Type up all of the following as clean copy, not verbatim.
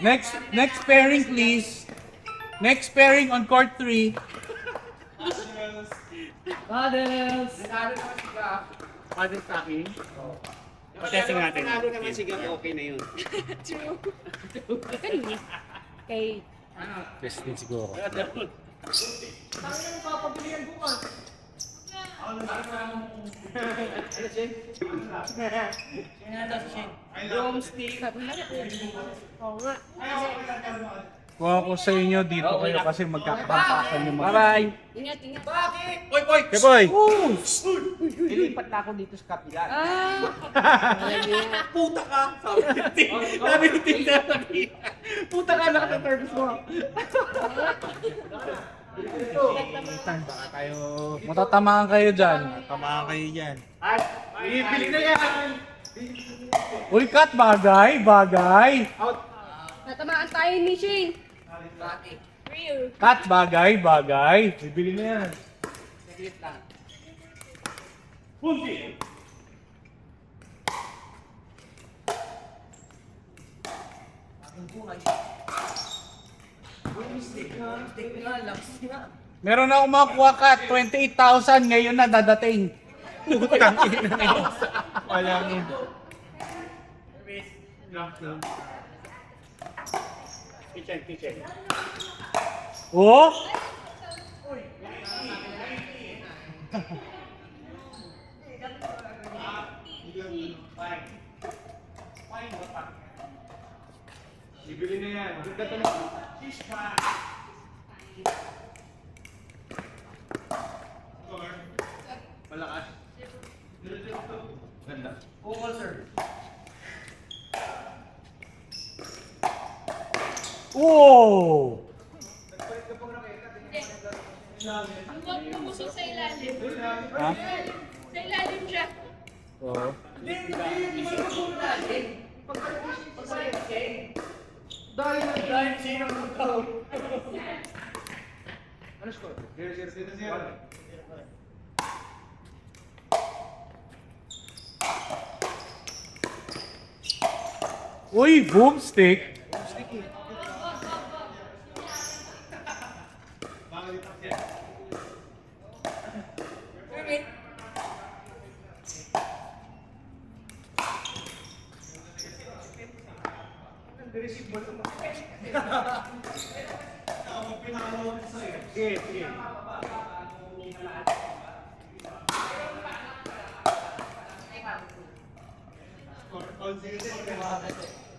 Next pairing please. Next pairing on court 3. Paddles! Paddles sa akin. Testing natin. Panalo naman si Gab, okay na yun. True. Kanina. Kay... Testing siguro. Drumstick. Oo nga. Kung ako sa inyo dito kayo kasi magkakapampasan yung mga. Bye-bye! Ingat, ingat. Oy, boy! Okay, boy! Nilipat na ako dito sa kapilan. Ah! Puta ka! Sabi ni Tinda lagi. Puta ka, nakata-service mo. Baka kayo, matatamaan kayo dyan. Tamaan kayo dyan. Bili na yan! Uy, cut, bagay, bagay. Natamaan tayo ni Shane. Real. Cut, bagay, bagay. Bibili na yan. Saglit lang. Meron ako makuha cut, 28,000 ngayon na dadating. Putang ina na yun. Walang yun. Kitchen. Oh? Bibili na yan. Ganda to na. Malakas. Ganda. Oo, sir. Oh! Huwag lumusok sa ilalim. Ha? Sa ilalim siya. Oo. Dahil sino mo ito? Ano score? 0-0. Uy, boomstick. Sige.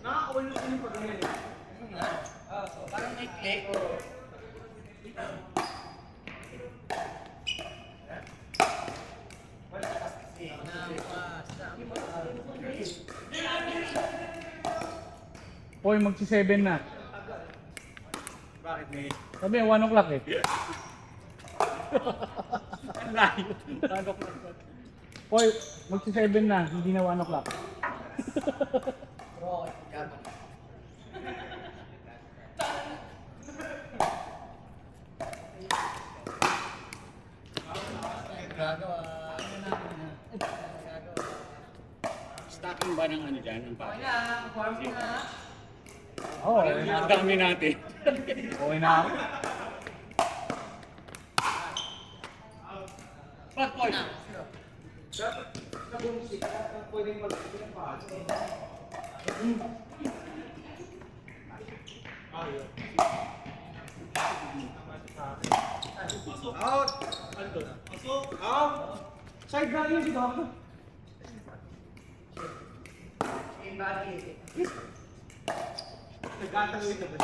Nakakawalo ko yung pag-ganyan. Parang may click. Uy, magsi-7 na. Bakit may? Sabi, 1 o'clock eh. Ang layo. Uy, magsi-7 na, hindi na 1 o'clock. Bro, gabo. Stocking ba ng ano dyan? Ng pake? Oo, okay na. Ang dami natin. Okay na ako. Dapat sa bumsik, pwedeng mag-isip ng paano. Out! Out! Side na yun dito. Nagkatawin na ba?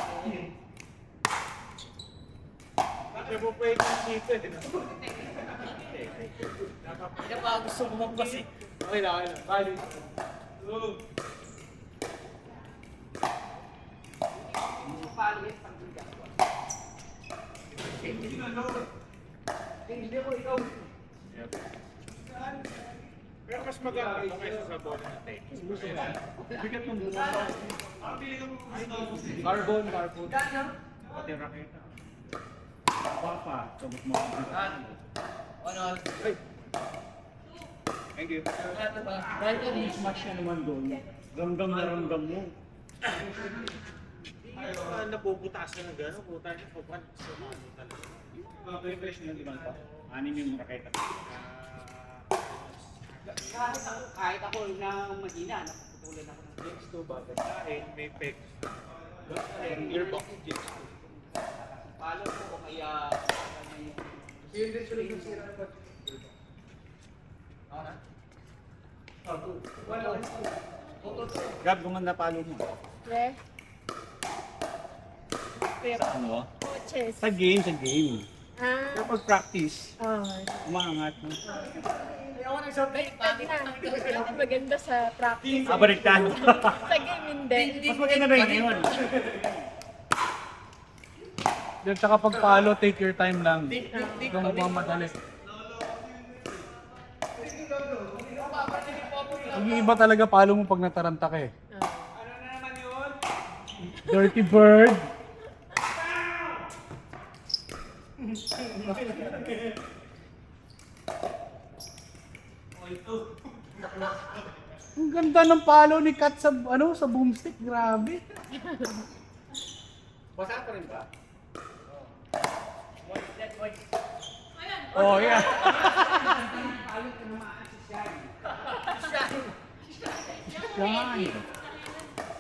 Bakit mo pwedeng dito eh? Hindi pa gusto mo kasi. Okay lang. Bali. Hindi ko ikaw. Pero mas maganda kaysa sa bola na tennis. Bigat ng buka. Carbon. Pati raketa. Papa, sabot mo. Ano? Thank you. Dahil ka mismatch na naman doon, ramdam na ramdam mo. Napuputasan na gano'n. Puta niya, pupan. So, ano talaga. Mga preparation yung ibang pa. Anim yung raketa. Kahit ako na mahina, napuputulan ako ng Jigs to ba? Kain, may pegs. Gearbox jigs to. palo ko o kaya Yun din sila yung sira pa. Gab, gumanda palo mo. Re? Sa ano? Coaches. Sa game. Ah. Kapag practice, Oh. umaangat mo. Baliktad na. Maganda sa practice. Baliktad. Sa game hindi. Mas maganda na yun ngayon. Yan, tsaka pag palo, take your time lang. Huwag mo madali. Mag-iiba talaga palo mo pag nataranta ka eh. Dirty bird. Ang ganda ng palo ni Kat sa sa boomstick, grabe. basa ko rin ba? Oh, yeah.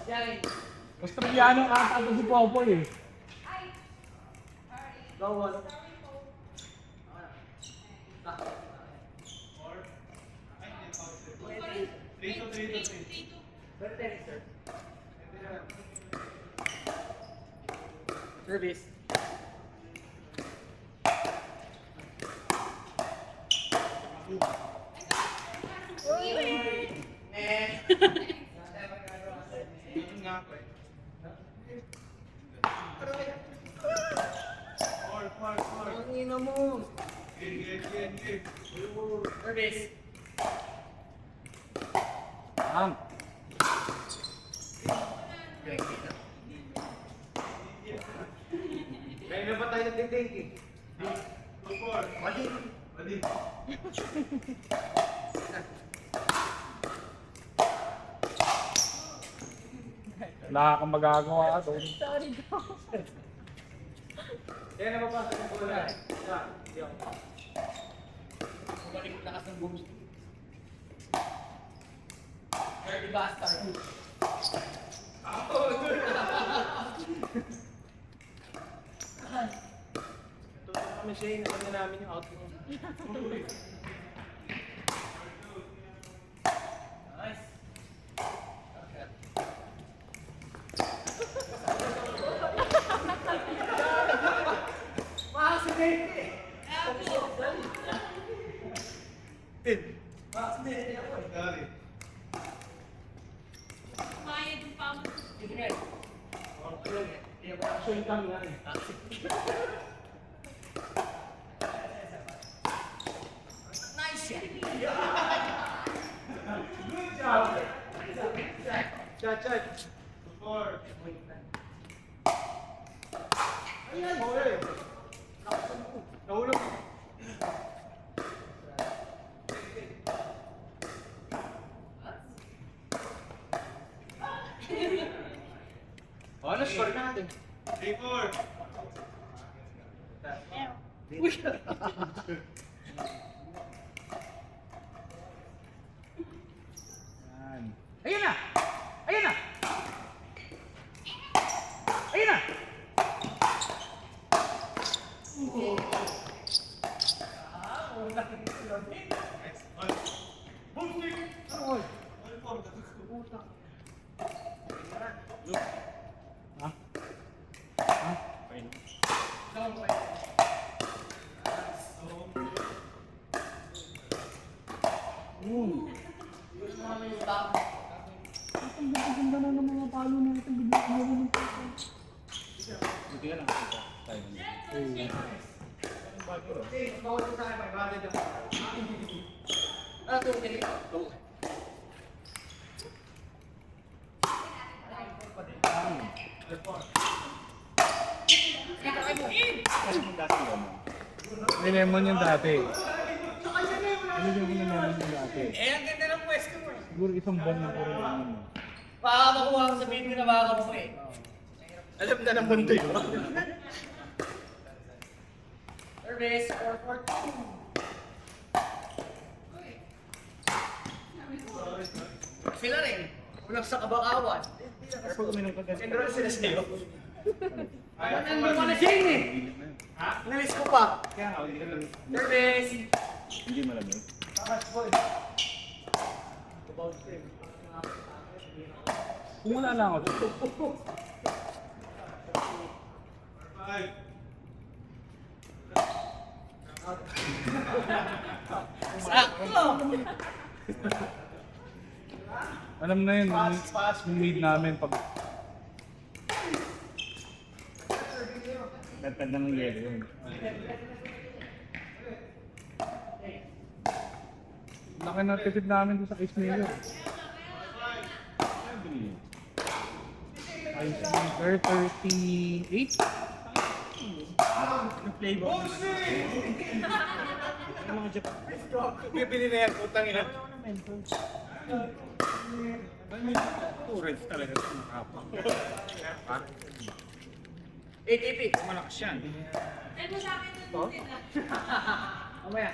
Yan. Australiano ata ito si Popoy eh. Service. Yun nga ako eh. Ang ina mo. Service. Ang. Kaya na ba tayo nagtitinking? Wala kang magagawa doon. Sorry daw. Kaya na ba pa sa bola? Bumalik ko lakas ng booms. Dirty bastard. Ito na kami siya, alam na namin yung outfit niya. Nice. Mayad yung pamo. Chat. Score. Ayan, huli. Nahulog. Ano score natin? 3-4. Yan. Ayun na! Ayun na! Ayun na! Ha? Ha? Ang ganda na ng mga palo natin. Bigla ko na ng palo. Buti ka lang. Tayo na. May lemon yung dati. Nilagyan ko na naman yung dati. Ang ganda ng pwesto mo. Siguro isang buwan na puro naman mo. Baka makuha ko sa video na baka mo eh. Alam na ng mundo yun. Service, 4-4-2. Sila rin. Ulang sa kabakawan. Pag uminom ka ganun. Enroll sila sa'yo. Nandun ka na Shane eh. Nalis ko pa. Kaya nga, hindi ka lang. Service. Hindi malamig. Kung wala lang ako dito. Sakto. Alam na yun, yung mid namin pag... Nagtanda ng yelo yun. Laki na tipid namin doon sa Ice Mayor. Ice Mayor 38? Yung flavor. Yung mga Japan. Bibili na yan, utang ina. Tourist talaga sa mga kapwa. ATP. Malakas yan. Ano sa akin nun din na? Mamaya.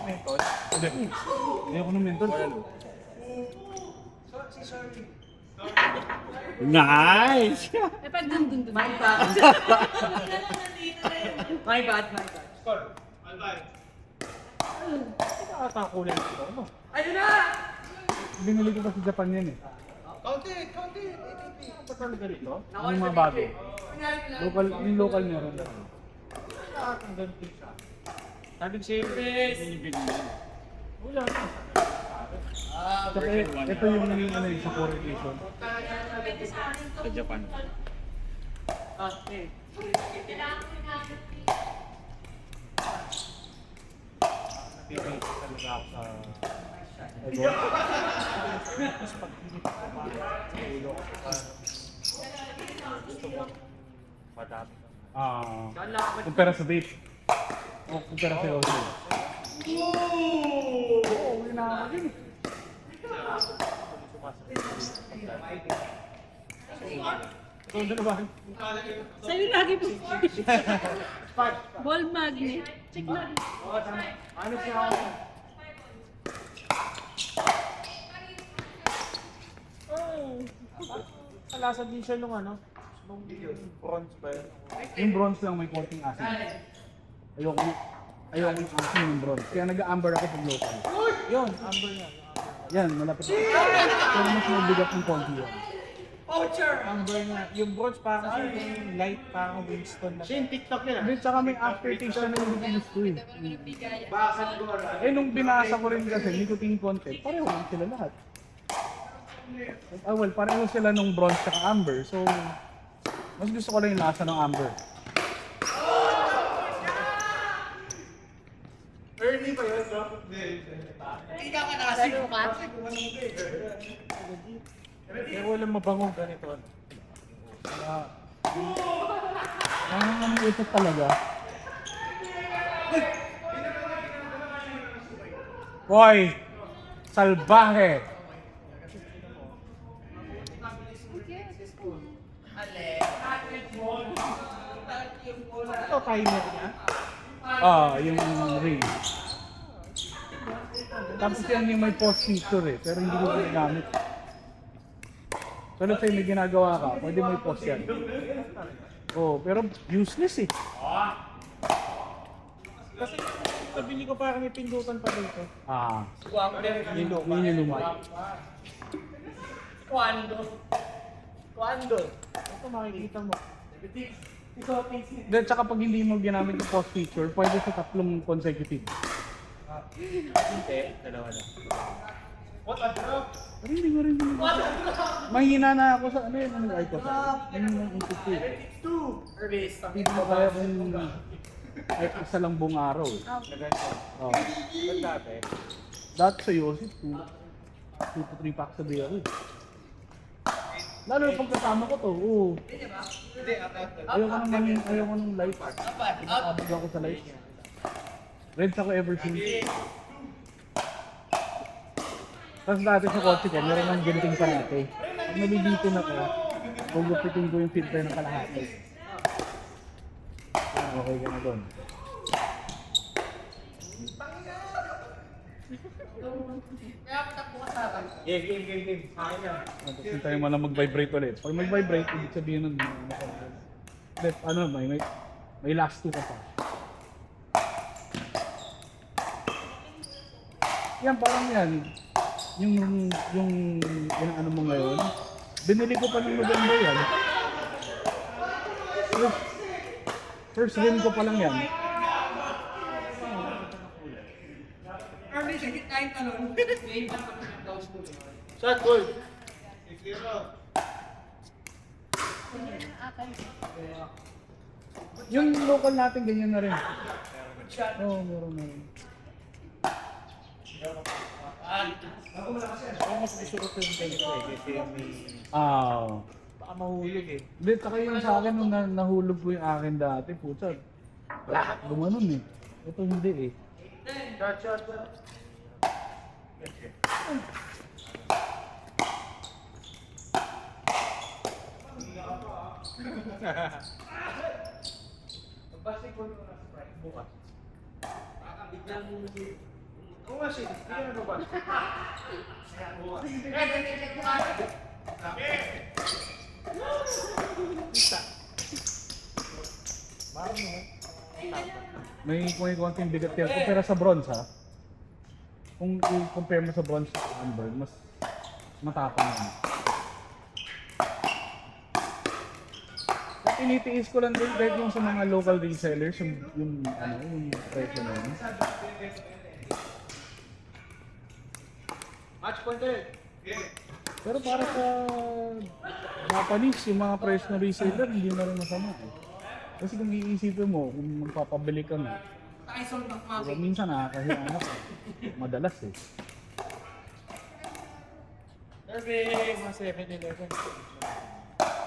Mentos. Hindi. Hindi ako ng mental. Nice! Eh, pag dun. My bad. My bad. Nakatakulan ito, ano? Ayun na! Binili ko pa sa Japan yan eh. Kaunti! Ba't talaga rito? Yung mga bago. Local, yung local meron. Ang ganito siya. Sabi ko sa'yo, binibig mo. Wala na. Saka ito yung ano yung sa core edition. Pwede sa akin to. Sa Japan. Okay. Kailangan ko namin. Napipili talaga ako sa... Tapos pag pinip ko pa, sa ulo ko pa. Gusto mo, madami ka. Kumpara sa vape. O, kumpara sa audio. Oo, uwi na ako din. Ito na ba? Sa'yo lagi po. Ball magnet. Check natin. Ano siya ako? Kalasa din siya nung ano? Nung bronze ba yun? Yung bronze lang may konting acid. Ayoko yung acid ng bronze. Kaya nag-amber ako pag local. Yun, amber na. Yan, malapit. Pero mas mabigat ng konti yan. Amber na. Yung bronze parang yung light, parang Winston na. Siya yung TikTok nila. Hindi, tsaka may aftertaste siya na hindi ko gusto eh. Bakit ko Eh, nung binasa ko rin kasi, nicotine content, pareho lang sila lahat. Ah, well, pareho sila nung bronze tsaka amber. So, mas gusto ko lang yung lasa ng amber. Early ba yun, no? Hindi ka nakasig. Lalo ka? Pero walang mabangong ganito. Ano? Kaya, ang ito talaga. Boy! Salbahe! Ito, timer niya. Yung ring. Tapos yan yung may post feature eh, pero hindi ko ginagamit. So let's say may ginagawa ka, pwede may post yan. Oh, pero useless eh. Kasi nabili ko parang may pindutan pa dito. Yun yung luma. Quando? Ito makikita mo. Then tsaka pag hindi mo ginamit yung post feature, pwede sa tatlong consecutive. Hindi, dalawa na. Pero hindi ko rin mahina na ako sa ano yun, ano ay ko sa yun yung input ko eh. Service. Hindi ko kaya kung kahit isa lang buong araw eh. Oh. Ba't dati? Dati sa Yossi, 2 to 3 packs a day ako eh. Lalo pag kasama ko to, oo. Ayoko ng light. Abog ako sa light. Reds ako ever since. Tapos dati sa kotse ko, meron ng ginting parate. Pag nabibitin ako, gugupitin ko yung filter ng kalahati. Okay ka na doon. Game. Akin yan. Tapos hintayin mo lang mag-vibrate ulit. Pag mag-vibrate, ibig sabihin nun, may last two ka pa. Yan, parang yan. Yung ano mo ngayon, binili ko pa ng November yan. First win ko pa lang yan. Early sa gitna yung talon. Shot, goal. Yung local natin, ganyan na rin. Oo, meron na rin. Ako mas gusto ko yung ganito kasi may... Baka mahulog eh. Hindi, saka yung sa akin nung nahulog ko yung akin dati, putsa. Lahat gumanon eh. Ito hindi eh. Shot. Bukas. Oo nga siya, hindi ka na ba? May konting bigat yan. Kumpara sa bronze ha. Kung i-compare mo sa bronze sa amber, mas matapang yan. At tinitiis ko lang din kahit yung sa mga local resellers, yung presyo na yun. Match point ulit. Pero para sa Japanese, yung mga presyo na reseller, hindi na rin masama eh. Kasi kung iisipin mo, kung magpapabili ka nga, Tyson ng diba, mami. minsan nakakahiya anak eh. Madalas eh. Survey, mga 7-11.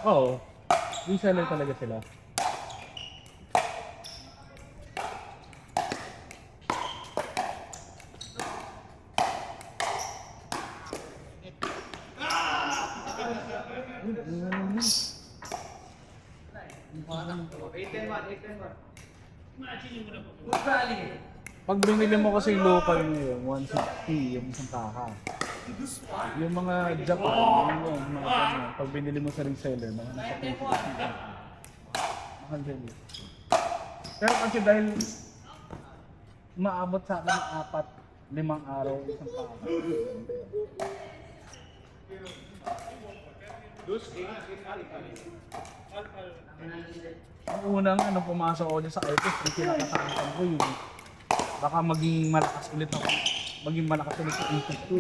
Oo, reseller talaga sila. Good value. Pag binili mo kasi yung local ngayon, 160 yung isang kaha. Yung mga Japan, yung mga ganyan, pag binili mo sa reseller, mga nasa 250. Mahal din eh. Pero kasi dahil maabot sa akin ng 4-5 araw isang kaha. Ang unang pumasok ako dyan sa IPS, yung kinakatakan ko yung baka maging malakas ulit sa input ko.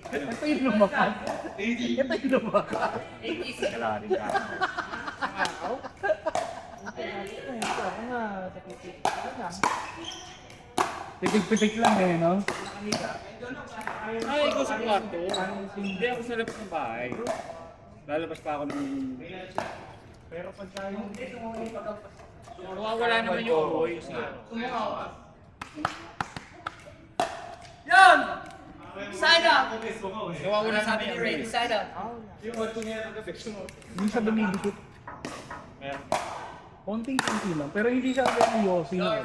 Ito yung lumakas. Wala rin ka. Pitik-pitik lang eh, no? Ay, ikaw sa kwarto. Hindi ako sa labas ng bahay. Lalabas pa ako ng... Pero pag tayo... Wala naman yung voice. Yun! Side up! Nawawala Sabi ni Ray, side up. Hindi siya dumidikit. Meron. Konting-konti lang. Pero hindi siya ganyan yosi na.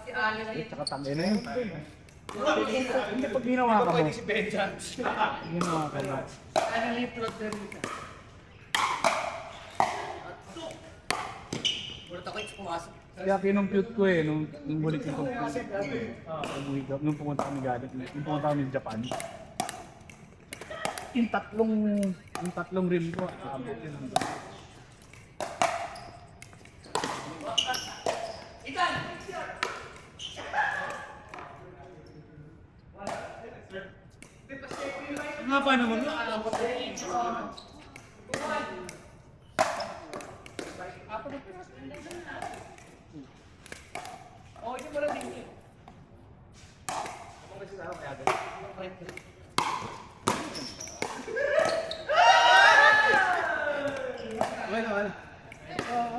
Si Ali na Eh, tsaka tangin na yun. Hindi pag ginawa ka mo. Si Benjans. Ginawa ka mo. Ano yung plot na rin ka? Ulit ako yung pumasok. Kaya kinumpute ko eh, nung huli ko compute. Nung pumunta kami galing, nung pumunta kami sa Japan. Yung tatlong rim ko, aabot yun hanggang. Ikan! Nga pa naman. Oh, yun mo lang din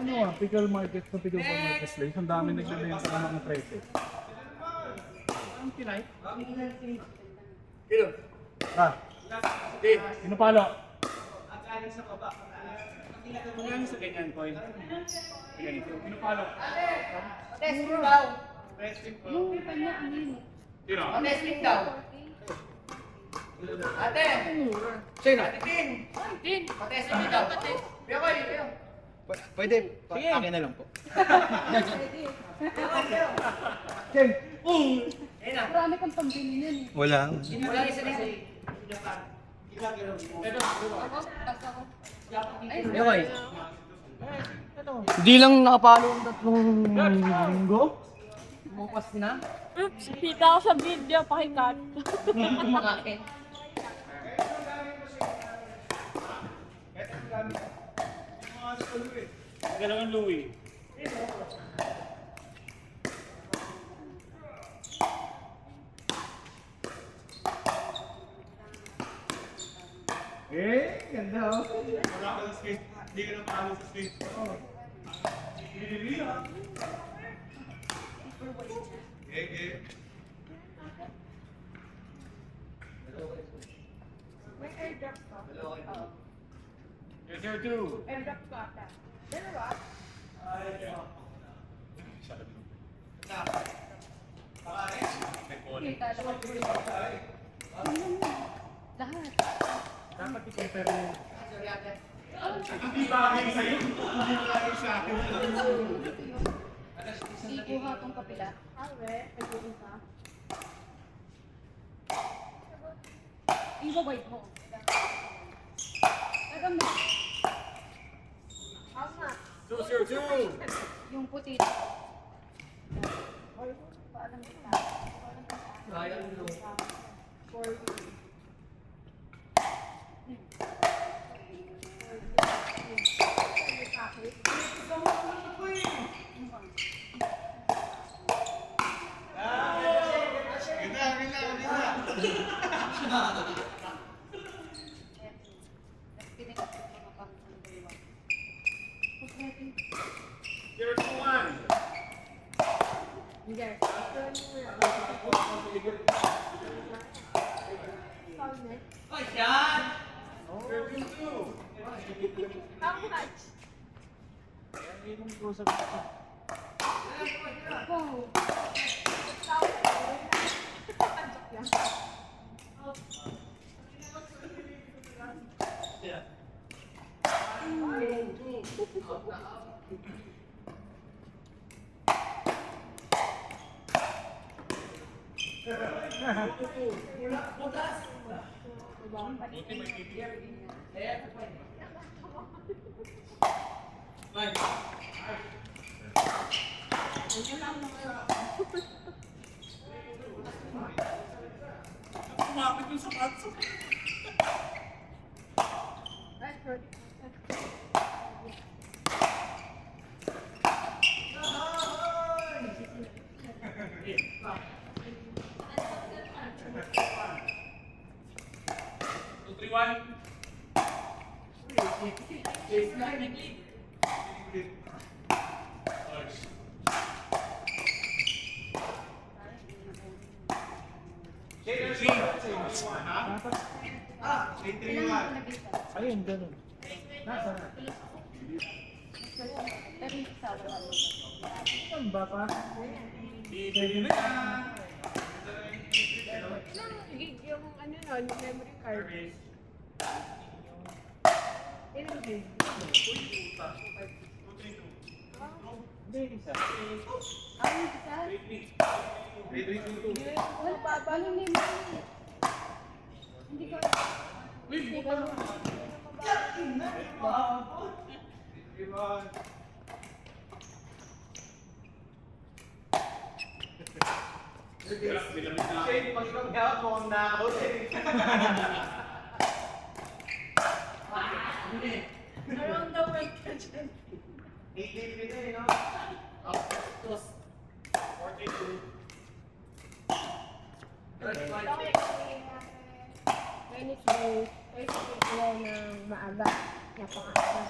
ano pickle market sa pickle marketplace. Ang dami nagbebenta ng mga preso. Ang tinay. Kilo. Ah, pinapalo. Magkano sa ganyan, Koy? Ganito. Pinapalo. Testing daw. Yung kanya, ano yun? Sino? Testing daw. Ate! Sino? Ate Tin! Din. Patesting daw. Pio ko, Pio. Pwede. Akin na lang po. Ken, Ayun na. Marami kang pambili nun eh. Wala. Wala isa na isa. Ako, tas ako. Ay, Okay. Hindi lang nakapalo ang 3 linggo. Bukas na. oops, kita ako sa video, pakikat. Kumakain. Dalawang Louie. ganda oh. Yes, sir, two. Kita ako. Lahat. Dapat i-compare mo. Sikuha tong kapila. Ibabay mo. Nagamit. Two, sir, two. Yung puti. Paalam kita. Sayang no. Zero, two, one. Oy, yan! Zero, two, two. Wow. Kumapit yung sapatos. Two, three, one. Ayun, ganun. Nasa na? Pero yung isa, wala mo. Saan ba pa? Yung ano nun, memory card. Ilang gig? Hindi, isa. Ay, isa? Wala pa, paano memory? Hindi ko. Hindi ko. Pag ikaw gawak mo, ang nakakot eh. Around the world ka dyan. 8 eh, no? Tapos, 42. Wednesday, Thursday ko ng maaga. Napakasa.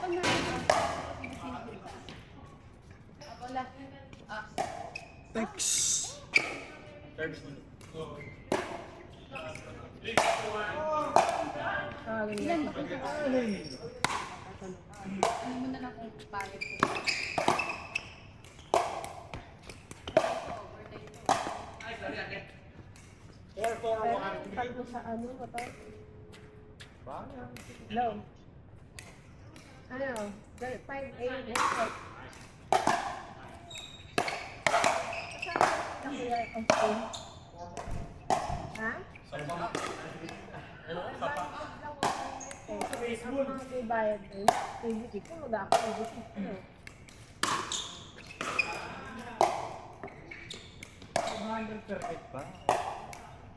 Ito na. Ako last. Thanks. Ilan ba kayo? Ano mo na lang kung payag ko. Kalbo sa ano ba to? Low. Ano? 5-8. Ha? Ang mga may bayad din. Hindi ko, mag-ako.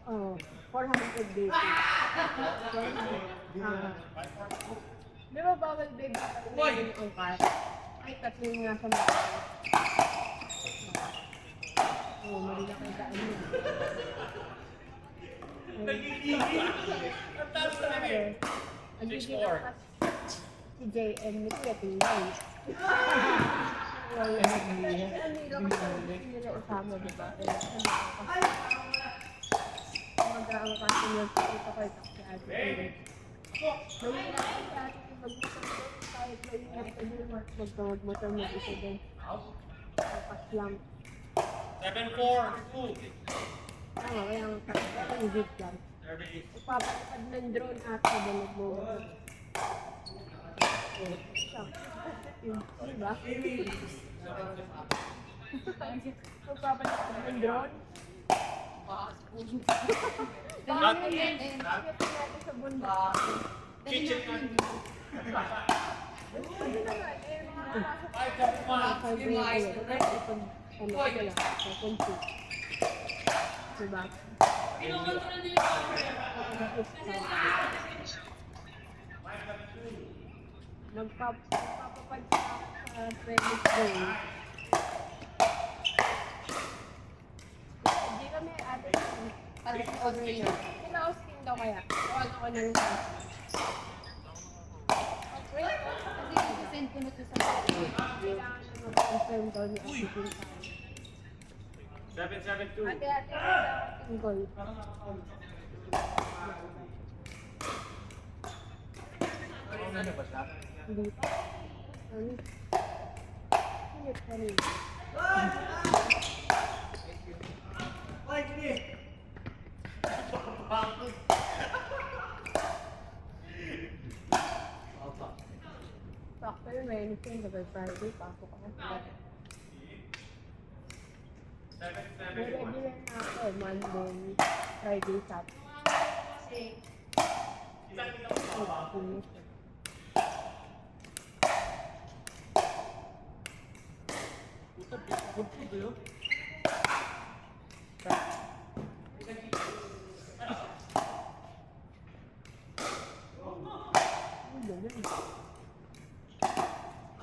Oh, 400 days. Di ba bawal baby ang car? Ay, tatlo yung nasa mga. Oh, mali na kayo daan yun. Ang gigil si JM ni Kuya Tingnan. Hindi nila usama, diba? Mag-aang kasi yung ito kay Taksi Ate. Mayroon ako sa atin mag-motor kahit maingat ka din mag-motor mag-isa din. Papas lang. 7-4. Tama, kaya ang higit lang. Ipapalipad ng drone ate ba nag-motor. Diba? Ipapalipad ng drone. Dahil mo yan, natin sa bundok. Kitchen na. Pwede naman, diba? Nagpapapad sa credit goal. Hindi kami ate parang order yun. Kina-Austin daw kaya. Tawag ako ng Wait, kasi send ko na to sa kailangan na mag-confirm daw ni Ate Pinta. 7-7-2. Ate, sa ating goal. Hindi pa. Ano? Init pa rin. Sakto yun, may anything by Friday, pasok ako. May regular na ako, Monday, Friday, Saturday.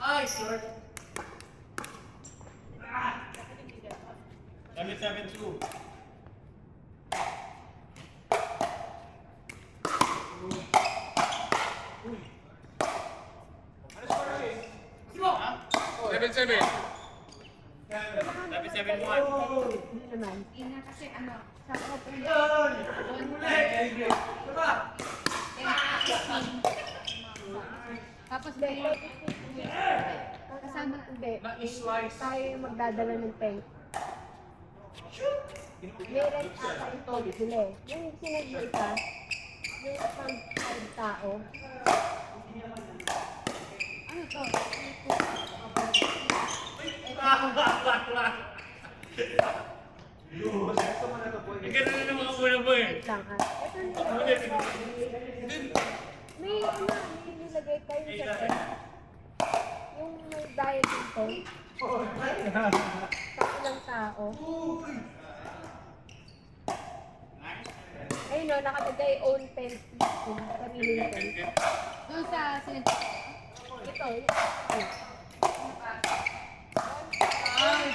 Ay, sir. 7-7-2. Seven. 7-7-1. Hindi naman. ina kasi ano, sa open tapos may kasama Hindi. Tayo yung magdadala ng tank. May rent ata ito, sila eh. Yung sinag mo isa, yung isang 5 tao. ano to? Ang ganda na ng mga muna mo eh. Wait lang ah. Ito may ano, may nilagay kayo sa tent. Yung may bayad dito. Sa ilang tao. Ayun no, nakalagay own tent. Sariling tent. Doon sa sinag Ito, yun. Ay,